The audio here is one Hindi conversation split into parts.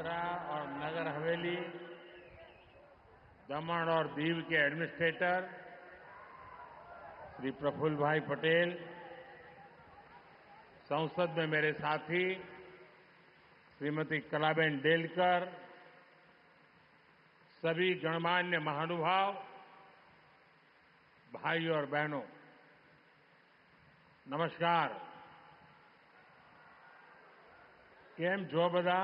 दादरा और नगर हवेली, दमन और दीव के एडमिनिस्ट्रेटर श्री प्रफुल्ल भाई पटेल, संसद में मेरे साथी श्रीमती कलाबेन डेलकर, सभी गणमान्य महानुभाव, भाई और बहनों, नमस्कार। કેમ છો બધા?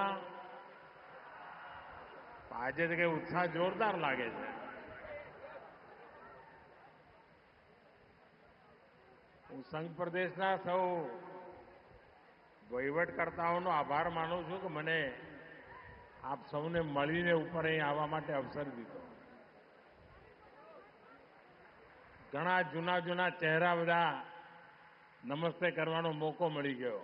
આજે તો કે ઉત્સાહ જોરદાર લાગે છે. હું સંઘ પ્રદેશના સૌ વહીવટકર્તાઓનો આભાર માનું છું કે મને આપ સૌને મળીને ઉપર અહીં આવવા માટે અવસર દીધો. ઘણા જૂના જૂના ચહેરા બધા નમસ્તે કરવાનો મોકો મળી ગયો.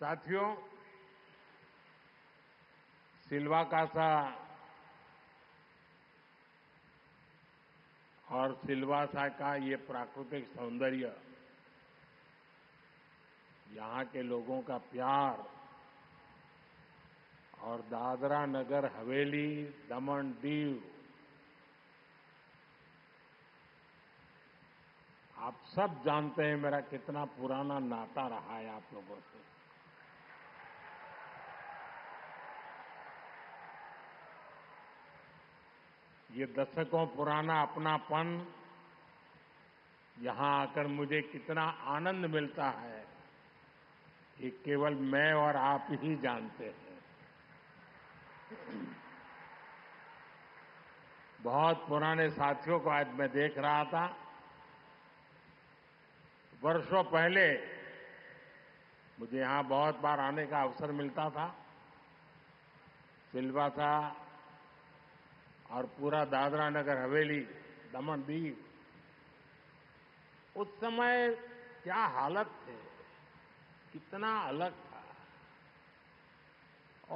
साथियों, सिल्वाकासा और सिल्वासा का ये प्राकृतिक सौंदर्य, यहां के लोगों का प्यार और दादरा नगर हवेली, दमन दीव, आप सब जानते हैं मेरा कितना पुराना नाता रहा है आप लोगों से. ये दशकों पुराना अपनापन, यहां आकर मुझे कितना आनंद मिलता है, ये केवल मैं और आप ही जानते हैं. बहुत पुराने साथियों को आज मैं देख रहा था. वर्षों पहले मुझे यहां बहुत बार आने का अवसर मिलता था. सिल्वासा और पूरा दादरा नगर हवेली, दमन दीव, उस समय क्या हालत थे, कितना अलग था.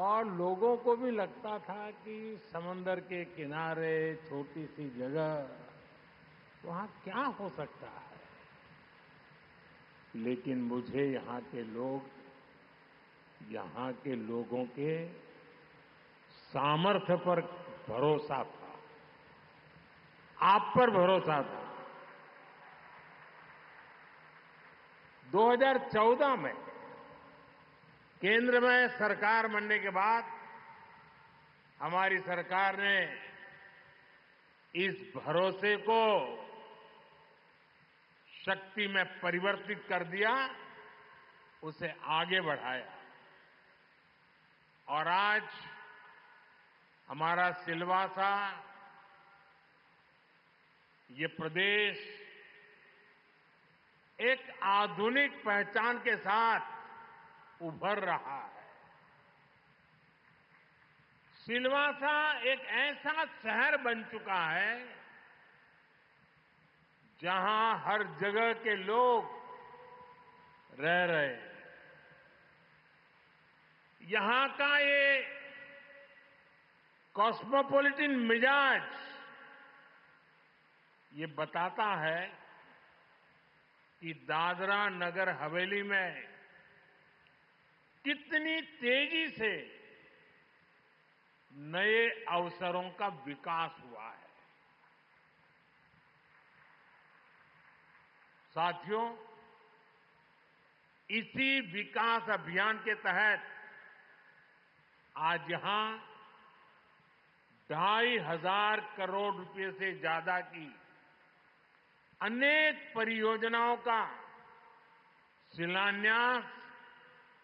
और लोगों को भी लगता था कि समंदर के किनारे छोटी सी जगह, वहां क्या हो सकता है. लेकिन मुझे यहां के लोग, यहां के लोगों के सामर्थ्य पर भरोसा था, आप पर भरोसा था. 2014 में केंद्र में सरकार बनने के बाद हमारी सरकार ने इस भरोसे को शक्ति में परिवर्तित कर दिया, उसे आगे बढ़ाया. और आज हमारा सिल्वासा, ये प्रदेश एक आधुनिक पहचान के साथ उभर रहा है. सिल्वासा एक ऐसा शहर बन चुका है जहां हर जगह के लोग रह रहे हैं. यहां का ये कॉस्मोपॉलिटन मिजाज ये बताता है कि दादरा नगर हवेली में कितनी तेजी से नए अवसरों का विकास हुआ है. साथियों, इसी विकास अभियान के तहत आज यहां 2,500 करोड़ रुपए से ज्यादा की अनेक परियोजनाओं का शिलान्यास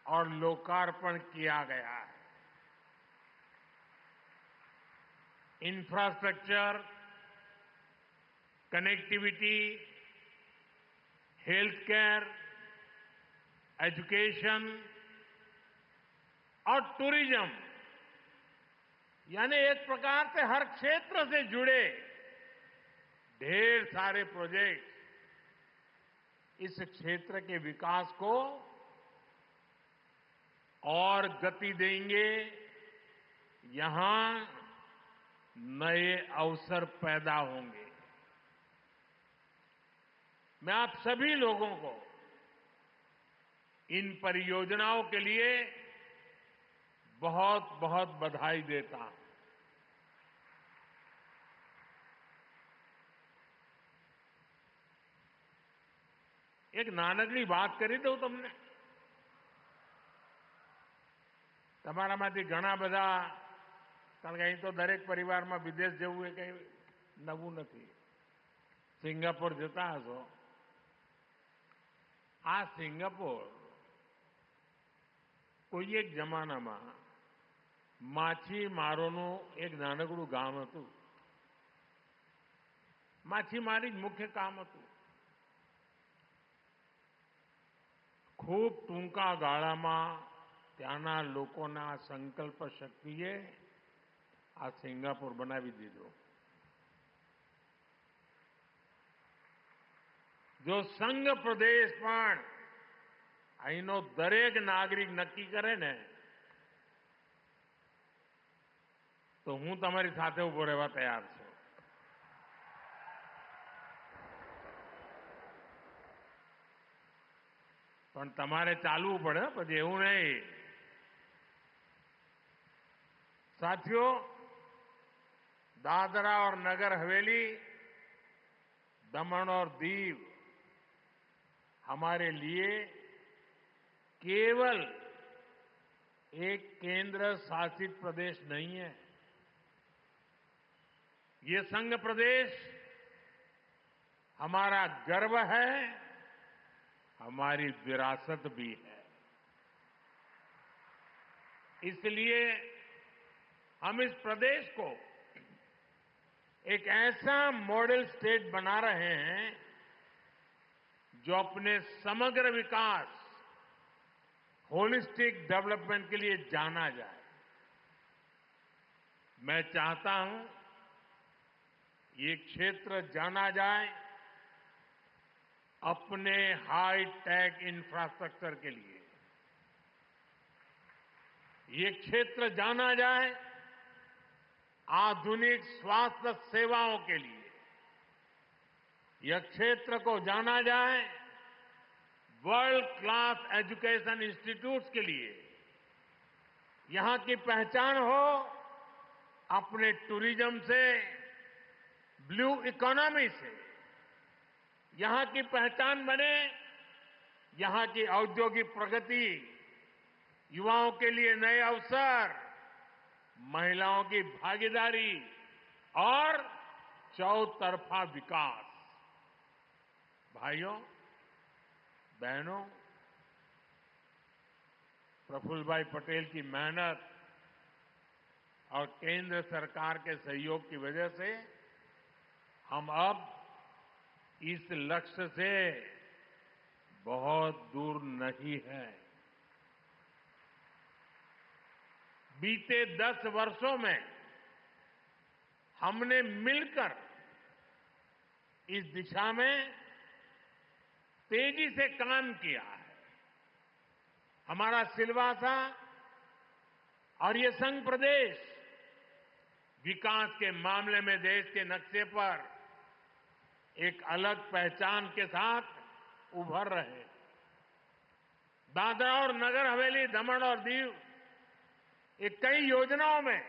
और लोकार्पण किया गया है. Infrastructure, connectivity, health care, education और टूरिज्म, यानी एक प्रकार से हर क्षेत्र से जुड़े ढेर सारे प्रोजेक्ट इस क्षेत्र के विकास को और गति देंगे. यहां नए अवसर पैदा होंगे. मैं आप सभी लोगों को इन परियोजनाओं के लिए बहुत बहुत बधाई देता हूं। एक नानकड़ी बात કરી દઉં તમને। તમારામાંથી ઘણા બધા, કારણ કે અહીં તો દરેક પરિવારમાં વિદેશ જવું એ કંઈ નવું નથી, સિંગાપોર જતા હશો। આ સિંગાપોર કોઈ એક જમાનામાં માછીમારોનું એક નાનકડું ગામ હતું। માછીમારી જ મુખ્ય કામ હતું। ખૂબ ટૂંકા ગાળામાં ત્યાંના લોકોના સંકલ્પ શક્તિએ આ સિંગાપોર બનાવી દીધું। જો સંઘ પ્રદેશ પણ અહીંનો દરેક નાગરિક નક્કી કરે ને તો હું તમારી સાથે ઉભો રહેવા તૈયાર છું। પણ તમારે ચાલવું પડે, પછી એવું નહીં। साथियों, दादरा और नगर हवेली, दमन और दीव हमारे लिए केवल एक केंद्र शासित प्रदेश नहीं है। ये संघ प्रदेश हमारा गर्व है, हमारी विरासत भी है। इसलिए हम इस प्रदेश को एक ऐसा मॉडल स्टेट बना रहे हैं जो अपने समग्र विकास, होलिस्टिक डेवलपमेंट के लिए जाना जाए। मैं चाहता हूं ये क्षेत्र जाना जाए अपने हाई टेक इंफ्रास्ट्रक्चर के लिए, ये क्षेत्र जाना जाए आधुनिक स्वास्थ्य सेवाओं के लिए, यह क्षेत्र को जाना जाए वर्ल्ड क्लास एजुकेशन इंस्टीट्यूट्स के लिए। यहां की पहचान हो अपने टूरिज्म से, ब्लू इकोनॉमी से। यहां की पहचान बने यहां की औद्योगिक प्रगति, युवाओं के लिए नए अवसर, महिलाओं की भागीदारी और चौतरफा विकास। भाइयों बहनों, प्रफुल्ल भाई पटेल की मेहनत और केंद्र सरकार के सहयोग की वजह से हम अब इस लक्ष्य से बहुत दूर नहीं हैं। बीते 10 वर्षों में हमने मिलकर इस दिशा में तेजी से काम किया है। हमारा सिलवासा और ये संघ प्रदेश विकास के मामले में देश के नक्शे पर एक अलग पहचान के साथ उभर रहे हैं। दादरा और नगर हवेली, दमन और दीव ये कई योजनाओं में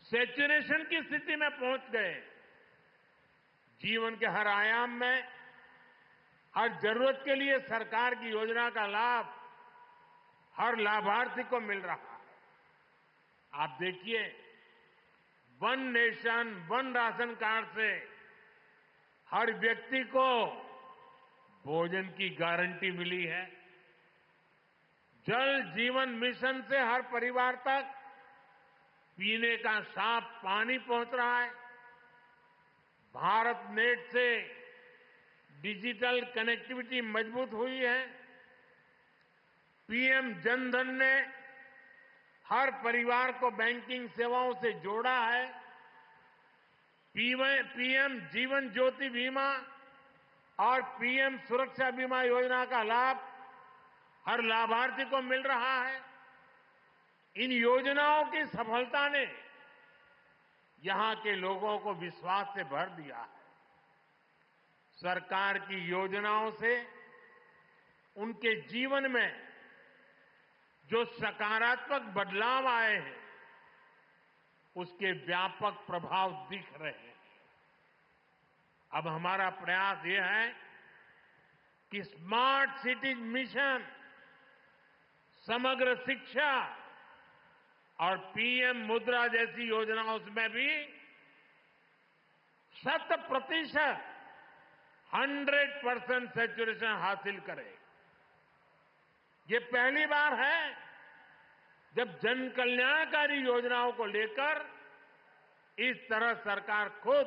सैचुरेशन की स्थिति में पहुंच गए। जीवन के हर आयाम में हर जरूरत के लिए सरकार की योजना का लाभ हर लाभार्थी को मिल रहा है। आप देखिए, one nation one ration card से हर व्यक्ति को भोजन की गारंटी मिली है। जल जीवन मिशन से हर परिवार तक पीने का साफ पानी पहुंच रहा है। भारत नेट से डिजिटल कनेक्टिविटी मजबूत हुई है। पीएम जनधन ने हर परिवार को बैंकिंग सेवाओं से जोड़ा है। पीएम जीवन ज्योति बीमा और पीएम सुरक्षा बीमा योजना का लाभ हर लाभार्थी को मिल रहा है। इन योजनाओं की सफलता ने यहां के लोगों को विश्वास से भर दिया है। सरकार की योजनाओं से उनके जीवन में जो सकारात्मक बदलाव आए हैं उसके व्यापक प्रभाव दिख रहे हैं। अब हमारा प्रयास यह है कि स्मार्ट सिटीज मिशन, समग्र शिक्षा और पीएम मुद्रा जैसी योजनाओं में भी 100% 100% सैचुरेशन हासिल करें। ये पहली बार है जब जन कल्याणकारी योजनाओं को लेकर इस तरह सरकार खुद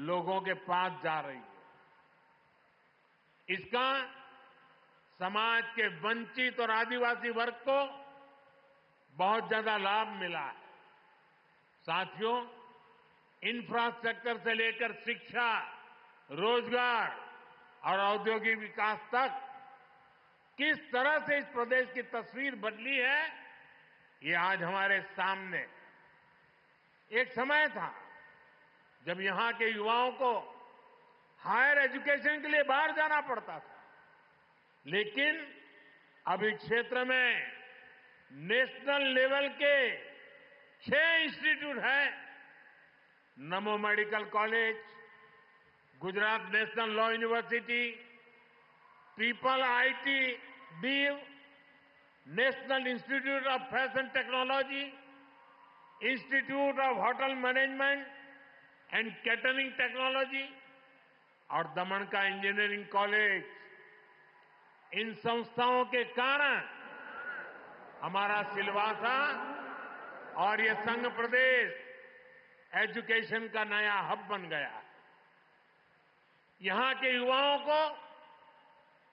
लोगों के पास जा रही है। इसका समाज के वंचित और आदिवासी वर्ग को बहुत ज्यादा लाभ मिला है। साथियों, इंफ्रास्ट्रक्चर से लेकर शिक्षा, रोजगार और औद्योगिक विकास तक किस तरह से इस प्रदेश की तस्वीर बदली है, ये आज हमारे सामने। एक समय था जब यहां के युवाओं को हायर एजुकेशन के लिए बाहर जाना पड़ता था, लेकिन अब इस क्षेत्र में नेशनल लेवल के 6 इंस्टीट्यूट हैं। नमो medical college, Gujarat national law university, triple IT Diu, national institute of fashion technology, institute of hotel management and catering technology और दमन का इंजीनियरिंग कॉलेज। इन संस्थाओं के कारण हमारा सिलवासा और ये संघ प्रदेश एजुकेशन का नया हब बन गया है। यहां के युवाओं को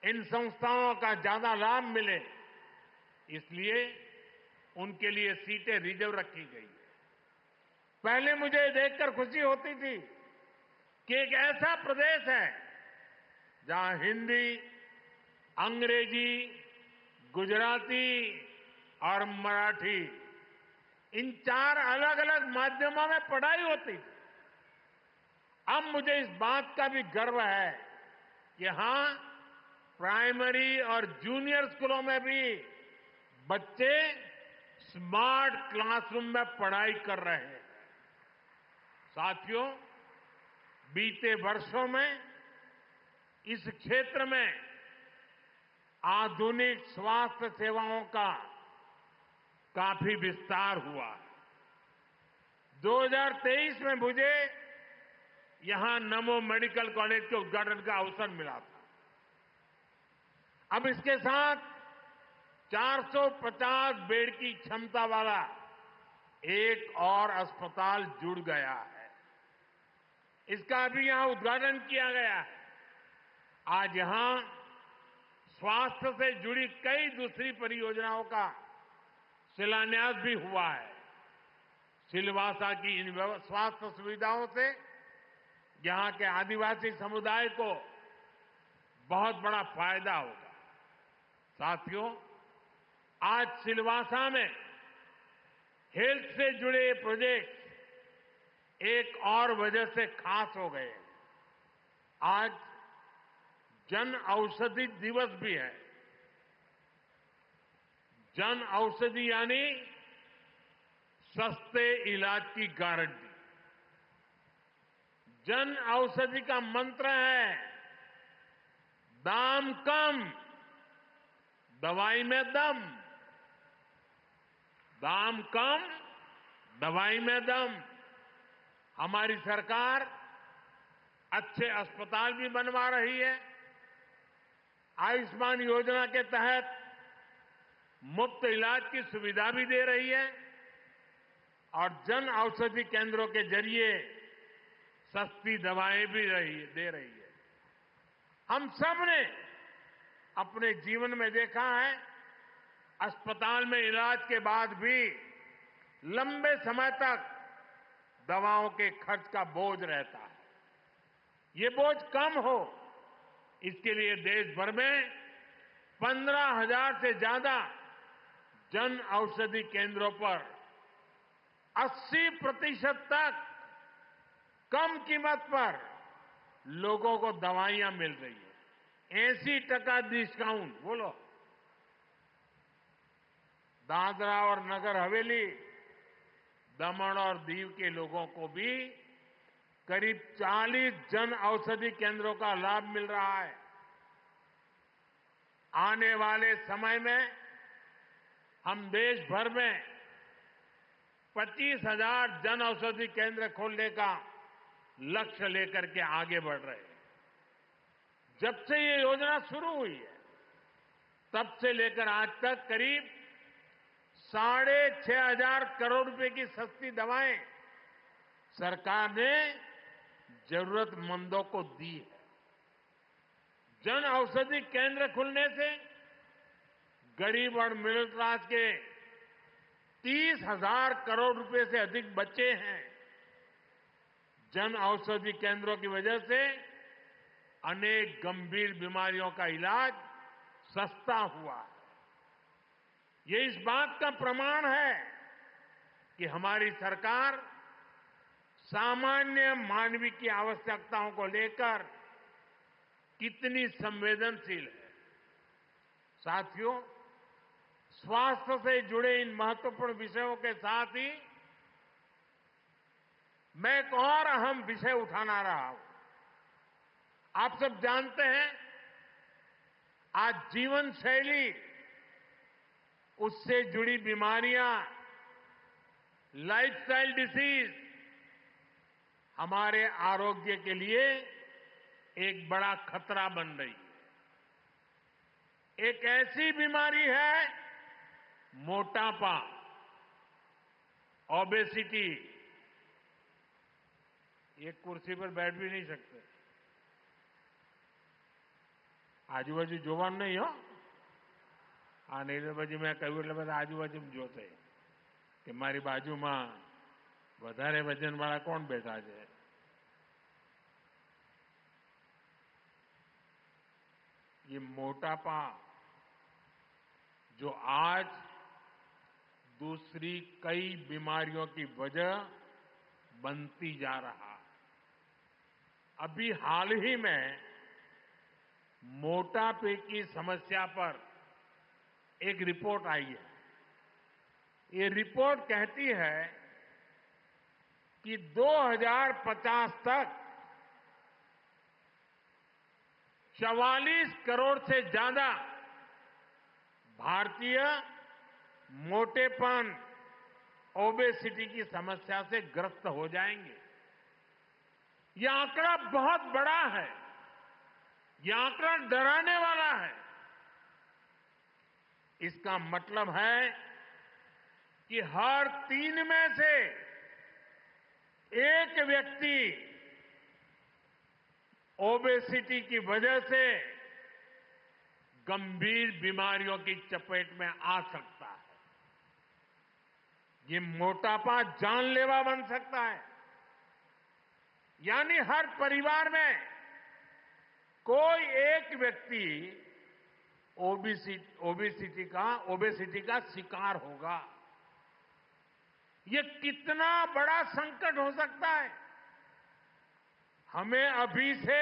इन संस्थाओं का ज्यादा लाभ मिले, इसलिए उनके लिए सीटें रिजर्व रखी गई है। पहले मुझे देखकर खुशी होती थी कि एक ऐसा प्रदेश है जहां हिंदी, अंग्रेजी, गुजराती और मराठी इन 4 अलग अलग माध्यमों में पढ़ाई होती थी। अब मुझे इस बात का भी गर्व है कि यहां प्राइमरी और जूनियर स्कूलों में भी बच्चे स्मार्ट क्लासरूम में पढ़ाई कर रहे हैं। साथियों, बीते वर्षों में इस क्षेत्र में आधुनिक स्वास्थ्य सेवाओं का काफी विस्तार हुआ है। 2023 में मुझे यहां नमो मेडिकल कॉलेज के उद्घाटन का अवसर मिला था। अब इसके साथ 450 बेड की क्षमता वाला एक और अस्पताल जुड़ गया है। इसका भी यहां उद्घाटन किया गया है। आज यहां स्वास्थ्य से जुड़ी कई दूसरी परियोजनाओं का शिलान्यास भी हुआ है। सिलवासा की इन स्वास्थ्य सुविधाओं से यहां के आदिवासी समुदाय को बहुत बड़ा फायदा होगा। साथियों, आज सिलवासा में हेल्थ से जुड़े प्रोजेक्ट एक और वजह से खास हो गए। आज जन औषधि दिवस भी है। जन औषधि यानी सस्ते इलाज की गारंटी। जन औषधि का मंत्र है दाम कम, दवाई में दम। दाम कम, दवाई में दम। हमारी सरकार अच्छे अस्पताल भी बनवा रही है। आयुष्मान योजना के तहत मुफ्त इलाज की सुविधा भी दे रही है और जन औषधि केंद्रों के जरिए सस्ती दवाएं भी दे रही है। हम सब ने अपने जीवन में देखा है, अस्पताल में इलाज के बाद भी लंबे समय तक दवाओं के खर्च का बोझ रहता है। ये बोझ कम हो, इसके लिए देश भर में 15,000 से ज्यादा जन औषधि केंद्रों पर 80% तक कम कीमत पर लोगों को दवाइयां मिल रही है। 80% डिस्काउंट। बोलो, दादरा और नगर हवेली, दमन और दीव के लोगों को भी करीब 40 जन औषधि केंद्रों का लाभ मिल रहा है। आने वाले समय में हम देश भर में 25,000 जन औषधि केंद्र खोलने का लक्ष्य लेकर के आगे बढ़ रहे हैं। जब से ये योजना शुरू हुई है, तब से लेकर आज तक करीब 6,500 करोड़ रुपए की सस्ती दवाएं सरकार ने जरूरतमंदों को दी है। जन औषधि केंद्र खुलने से गरीब और मिडिल क्लास के 30,000 करोड़ रुपए से अधिक बचे हैं। जन औषधि केंद्रों की वजह से अनेक गंभीर बीमारियों का इलाज सस्ता हुआ है। ये इस बात का प्रमाण है कि हमारी सरकार सामान्य मानवीय की आवश्यकताओं को लेकर कितनी संवेदनशील है। साथियों, स्वास्थ्य से जुड़े इन महत्वपूर्ण विषयों के साथ ही मैं एक और अहम विषय उठाना रहा हूं। आप सब जानते हैं, आज जीवन शैली, उससे जुड़ी बीमारियां, लाइफस्टाइल डिसीज हमारे आरोग्य के लिए एक बड़ा खतरा बन रही है। एक ऐसी बीमारी है मोटापा, ओबेसिटी। एक कुर्सी पर बैठ भी नहीं सकते। આજુબાજુ જોવાનું નહીં હો। આ નહીં તો પછી મેં કહ્યું એટલે બધા આજુબાજુ જોતે કે મારી બાજુમાં વધારે વજનવાળા કોણ બેઠા છે। ये मोटापा जो आज दूसरी कई बीमारियों की वजह बनती जा रहा है। अभी हाल ही में मोटापे की समस्या पर एक रिपोर्ट आई है। ये रिपोर्ट कहती है कि 2050 तक 44 करोड़ से ज्यादा भारतीय मोटेपन, ओबेसिटी की समस्या से ग्रस्त हो जाएंगे। यह आंकड़ा बहुत बड़ा है। यह आंकड़ा डराने वाला है। इसका मतलब है कि हर 3 में से एक व्यक्ति ओबेसिटी की वजह से गंभीर बीमारियों की चपेट में आ सकता है। ये मोटापा जानलेवा बन सकता है। यानी हर परिवार में कोई एक व्यक्ति ओबेसिटी का शिकार होगा। ये कितना बड़ा संकट हो सकता है। हमें अभी से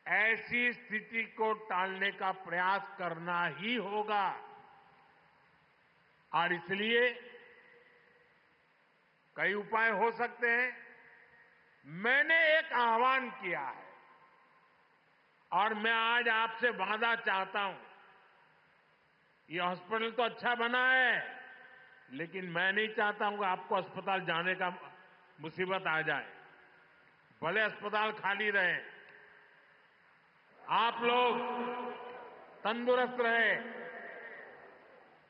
ऐसी स्थिति को टालने का प्रयास करना ही होगा। और इसलिए कई उपाय हो सकते हैं। मैंने एक आह्वान किया है और मैं आज आपसे वादा चाहता हूं। ये हॉस्पिटल तो अच्छा बना है, लेकिन मैं नहीं चाहता हूं कि आपको अस्पताल जाने का मुसीबत आ जाए। भले अस्पताल खाली रहे, आप लोग तंदुरुस्त रहे।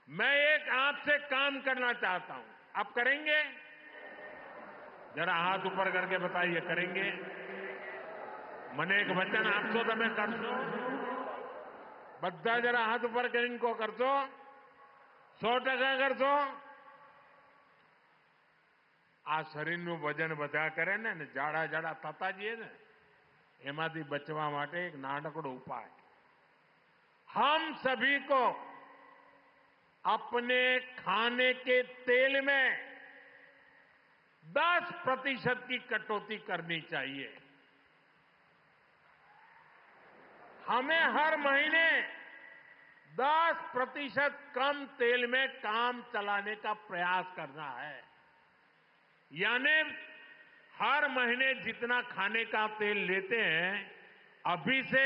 मैं एक आपसे काम करना चाहता हूं। आप करेंगे? जरा हाथ ऊपर करके बताइए, करेंगे? મને એક વચન આપશો તમે, કરશો? બધા જરા હાથ ઉપર કરીને કો કરશો? 100% કરશો? આ શરીરનું વજન વધા કરે ને જાડા જાડા થતા જઈએ ને, એમાંથી બચવા માટે એક નાનકડો ઉપાય। हम सभी को अपने खाने के तेल में 10% की कटौती करनी चाहिए। हमें हर महीने 10% कम तेल में काम चलाने का प्रयास करना है। यानी हर महीने जितना खाने का तेल लेते हैं, अभी से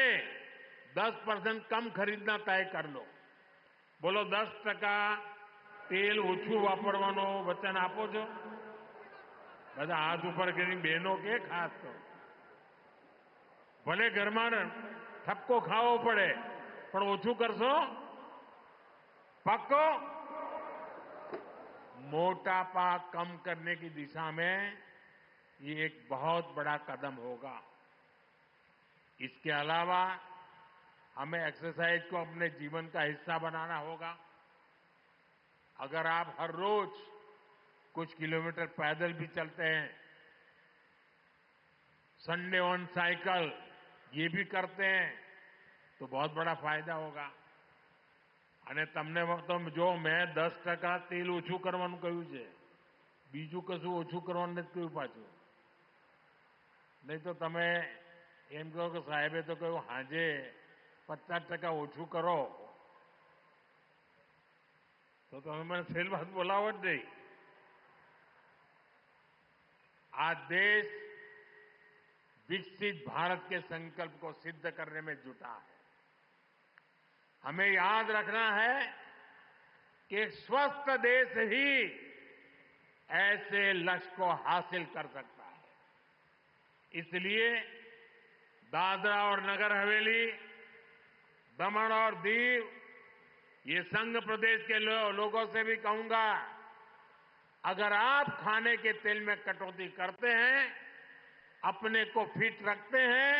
10% कम खरीदना तय कर लो। बोलो 10% તેલ ઓછું વાપરવાનો વચન આપો છો? બધા હાથ ઉપર કરીને બહેનો કે ખાસ તો ભલે ઘરમાં ઠપકો ખાવો પડે પણ ઓછું કરશો? पक्को? मोटापा कम करने की दिशा में ये एक बहुत बड़ा कदम होगा। इसके अलावा हमें एक्सरसाइज को अपने जीवन का हिस्सा बनाना होगा। अगर आप हर रोज कुछ किलोमीटर पैदल भी चलते हैं, संडे ऑन साइकिल ये भी करते हैं, तो बहुत बड़ा फायदा होगा। અને તમને તો જો મેં 10% તેલ ઓછું કરવાનું કહ્યું છે, બીજું કશું ઓછું કરવાનું નથી કહ્યું પાછું. નહીં તો તમે એમ કહો કે સાહેબે તો કહ્યું હાજે 50% ઓછું કરો, तो તમે મને ફેલ વાત બોલાવો જ નહીં. आज देश विकसित भारत के संकल्प को सिद्ध करने में जुटा है। हमें याद रखना है कि एक स्वस्थ देश ही ऐसे लक्ष्य को हासिल कर सकता है। इसलिए दादरा और नगर हवेली, दमन और दीव, ये संघ प्रदेश के लोगों से भी कहूंगा, अगर आप खाने के तेल में कटौती करते हैं, अपने को फिट रखते हैं,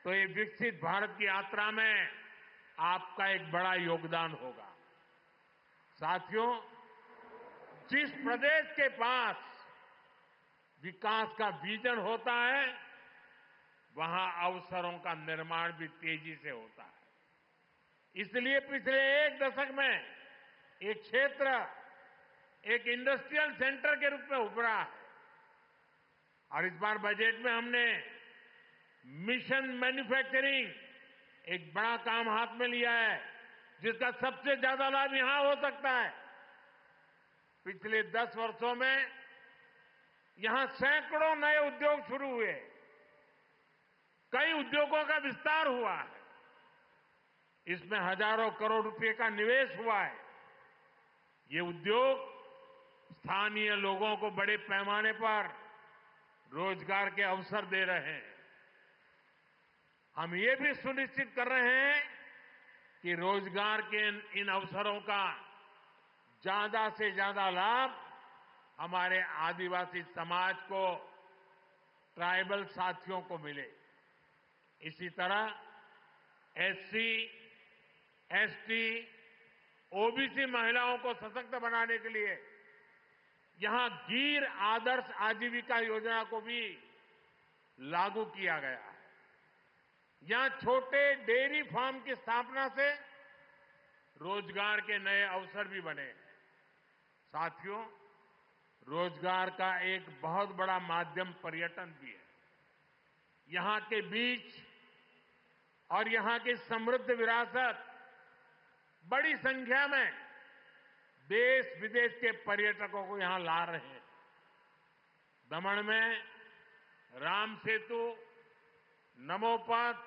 तो ये विकसित भारत की यात्रा में आपका एक बड़ा योगदान होगा। साथियों, जिस प्रदेश के पास विकास का विजन होता है, वहां अवसरों का निर्माण भी तेजी से होता है। इसलिए पिछले एक दशक में एक क्षेत्र एक इंडस्ट्रियल सेंटर के रूप में उभरा है और इस बार बजट में हमने मिशन मैन्युफैक्चरिंग एक बड़ा काम हाथ में लिया है, जिसका सबसे ज्यादा लाभ यहां हो सकता है। पिछले 10 वर्षों में यहां सैकड़ों नए उद्योग शुरू हुए, कई उद्योगों का विस्तार हुआ है, इसमें हजारों करोड़ रुपए का निवेश हुआ है। ये उद्योग स्थानीय लोगों को बड़े पैमाने पर रोजगार के अवसर दे रहे हैं। हम ये भी सुनिश्चित कर रहे हैं कि रोजगार के इन अवसरों का ज्यादा से ज्यादा लाभ हमारे आदिवासी समाज को, ट्राइबल साथियों को मिले। इसी तरह एससी, एसटी, ओबीसी महिलाओं को सशक्त बनाने के लिए यहां गिर आदर्श आजीविका योजना को भी लागू किया गया है। यहां छोटे डेयरी फार्म की स्थापना से रोजगार के नए अवसर भी बने हैं। साथियों, रोजगार का एक बहुत बड़ा माध्यम पर्यटन भी है। यहां के बीच और यहां की समृद्ध विरासत बड़ी संख्या में देश विदेश के पर्यटकों को यहां ला रहे हैं। दमन में राम सेतु, नमोपथ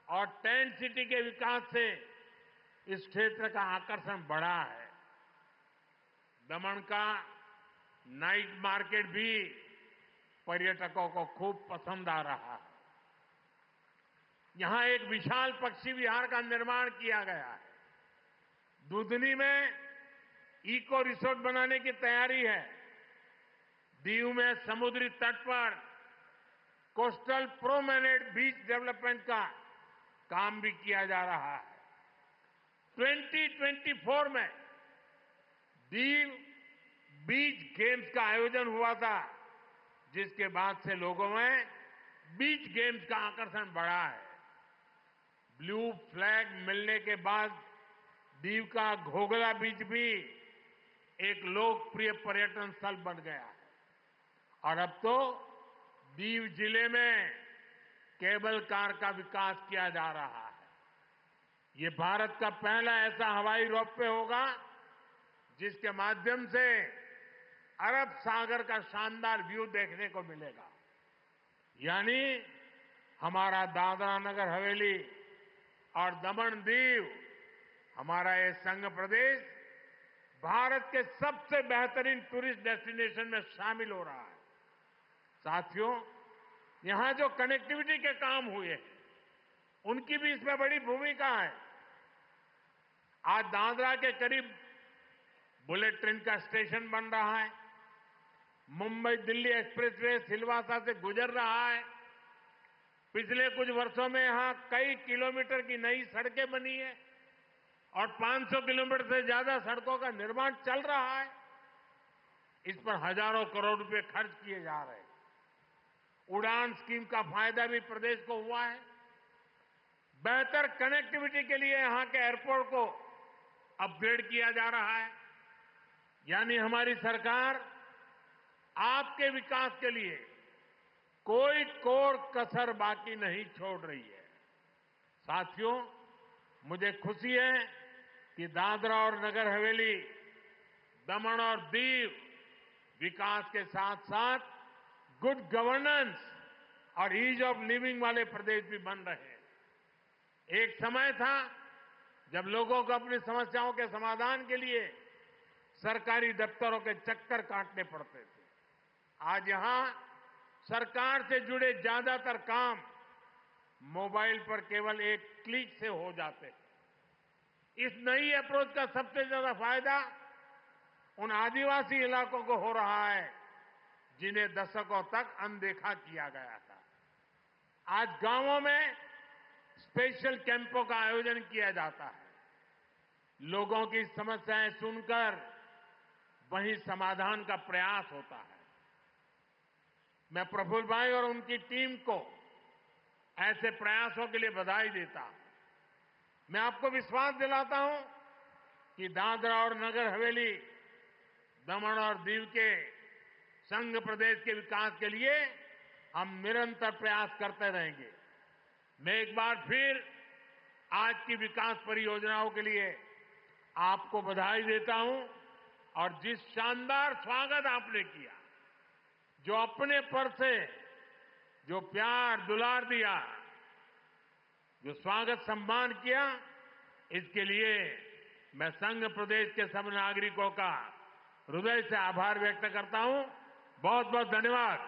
और टेंट सिटी के विकास से इस क्षेत्र का आकर्षण बढ़ा है। दमन का नाइट मार्केट भी पर्यटकों को खूब पसंद आ रहा है। यहां एक विशाल पक्षी विहार का निर्माण किया गया है। दुधनी में इको रिसोर्ट बनाने की तैयारी है। दीव में समुद्री तट पर कोस्टल प्रोमेनेड बीच डेवलपमेंट का काम भी किया जा रहा है। 2024 में दीव बीच गेम्स का आयोजन हुआ था, जिसके बाद से लोगों में बीच गेम्स का आकर्षण बढ़ा है। ब्लू फ्लैग मिलने के बाद दीव का घोघला बीच भी एक लोकप्रिय पर्यटन स्थल बन गया है और अब तो दीव जिले में केबल कार का विकास किया जा रहा है। ये भारत का पहला ऐसा हवाई रोपवे होगा जिसके माध्यम से अरब सागर का शानदार व्यू देखने को मिलेगा। यानी हमारा दादरा नगर हवेली और दमन दीव, हमारा ये संघ प्रदेश भारत के सबसे बेहतरीन टूरिस्ट डेस्टिनेशन में शामिल हो रहा है। साथियों, यहां जो कनेक्टिविटी के काम हुए हैं उनकी भी इसमें बड़ी भूमिका है। आज दादरा के करीब बुलेट ट्रेन का स्टेशन बन रहा है। मुंबई दिल्ली एक्सप्रेसवे सिलवासा से गुजर रहा है। पिछले कुछ वर्षों में यहां कई किलोमीटर की नई सड़कें बनी है और 500 किलोमीटर से ज्यादा सड़कों का निर्माण चल रहा है। इस पर हजारों करोड़ रुपए खर्च किए जा रहे हैं। उड़ान स्कीम का फायदा भी प्रदेश को हुआ है। बेहतर कनेक्टिविटी के लिए यहां के एयरपोर्ट को अपग्रेड किया जा रहा है। यानी हमारी सरकार आपके विकास के लिए कोई कोर कसर बाकी नहीं छोड़ रही है। साथियों, मुझे खुशी है कि दादरा और नगर हवेली, दमन और दीव विकास के साथ साथ गुड गवर्नेंस और ईज ऑफ लिविंग वाले प्रदेश भी बन रहे हैं। एक समय था जब लोगों को अपनी समस्याओं के समाधान के लिए सरकारी दफ्तरों के चक्कर काटने पड़ते थे। आज यहां सरकार से जुड़े ज्यादातर काम मोबाइल पर केवल एक क्लिक से हो जाते हैं। इस नई अप्रोच का सबसे ज्यादा फायदा उन आदिवासी इलाकों को हो रहा है जिन्हें दशकों तक अनदेखा किया गया था। आज गांवों में स्पेशल कैंपों का आयोजन किया जाता है। लोगों की समस्याएं सुनकर वहीं समाधान का प्रयास होता है। मैं प्रफुल्ल भाई और उनकी टीम को ऐसे प्रयासों के लिए बधाई देता हूं। मैं आपको विश्वास दिलाता हूं कि दादरा और नगर हवेली, दमन और दीव के संघ प्रदेश के विकास के लिए हम निरंतर प्रयास करते रहेंगे। मैं एक बार फिर आज की विकास परियोजनाओं के लिए आपको बधाई देता हूं और जिस शानदार स्वागत आपने किया, जो अपने पर से जो प्यार दुलार दिया, जो स्वागत सम्मान किया, इसके लिए मैं संघ प्रदेश के सब नागरिकों का हृदय से आभार व्यक्त करता हूं। बहुत बहुत धन्यवाद।